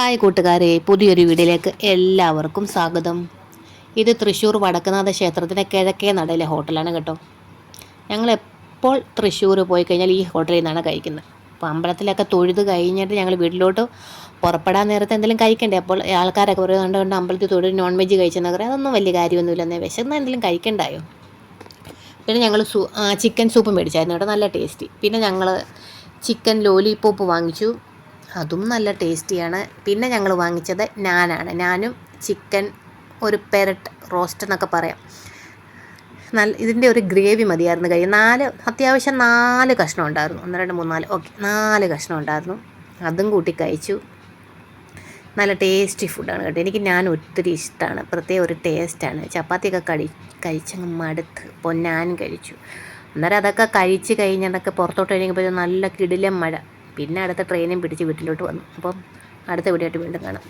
Hi കൂട്ടുകാരെ, പുതിയൊരു വീഡിയോയിലേക്ക് എല്ലാവർക്കും സ്വാഗതം. ഇത് തൃശ്ശൂർ വടക്കുന്നാഥ ക്ഷേത്രത്തിൻ്റെ കിഴക്കേ നടയിലെ ഹോട്ടലാണ് കേട്ടോ. ഞങ്ങൾ എപ്പോൾ തൃശ്ശൂർ പോയി കഴിഞ്ഞാൽ ഈ ഹോട്ടലിൽ നിന്നാണ് കഴിക്കുന്നത്. അപ്പോൾ അമ്പലത്തിലൊക്കെ തൊഴുത് കഴിഞ്ഞിട്ട് ഞങ്ങൾ വീട്ടിലോട്ട് പുറപ്പെടാൻ നേരത്തെ എന്തെങ്കിലും കഴിക്കണ്ടേ. അപ്പോൾ ആൾക്കാരൊക്കെ പറയുന്നുണ്ട് അമ്പലത്തിൽ തൊഴുത് നോൺ വെജ് കഴിച്ചെന്ന് പറയും. അതൊന്നും വലിയ കാര്യമൊന്നുമില്ലെന്നേ, വിശന്നാൽ എന്തെങ്കിലും കഴിക്കണ്ടായോ. പിന്നെ ഞങ്ങൾ ചിക്കൻ സൂപ്പ് മേടിച്ചായിരുന്നു കേട്ടോ, നല്ല ടേസ്റ്റി. പിന്നെ ഞങ്ങൾ ചിക്കൻ ലോലിപോപ്പ് വാങ്ങിച്ചു, അതും നല്ല ടേസ്റ്റിയാണ്. പിന്നെ ഞങ്ങൾ വാങ്ങിച്ചത് നാനാണ്. നാനും ചിക്കൻ ഒരു പെരട്ട് റോസ്റ്റ് എന്നൊക്കെ പറയാം. ഇതിൻ്റെ ഒരു ഗ്രേവി മതിയായിരുന്നു കഴിയും. അത്യാവശ്യം 4 കഷ്ണം ഉണ്ടായിരുന്നു. 1 2 3 4 ഓക്കെ 4 കഷ്ണം ഉണ്ടായിരുന്നു. അതും കൂട്ടി കഴിച്ചു. നല്ല ടേസ്റ്റി ഫുഡാണ് കേട്ടോ. എനിക്ക് ഞാൻ ഒത്തിരി ഇഷ്ടമാണ്. പ്രത്യേക ഒരു ടേസ്റ്റാണ്. ചപ്പാത്തിയൊക്കെ കഴിച്ചങ്ങ് മടുത്ത്. അപ്പോൾ ഞാൻ കഴിച്ചു. അന്നേരം അതൊക്കെ കഴിച്ച് കഴിഞ്ഞതൊക്കെ പുറത്തോട്ട് കഴിഞ്ഞപ്പോൾ നല്ല കിടിലം മഴ. പിന്നെ അടുത്ത ട്രെയിനും പിടിച്ച് വീട്ടിലോട്ട് വന്നു. അപ്പം അടുത്ത വീഡിയോ ആയിട്ട് വീണ്ടും കാണാം.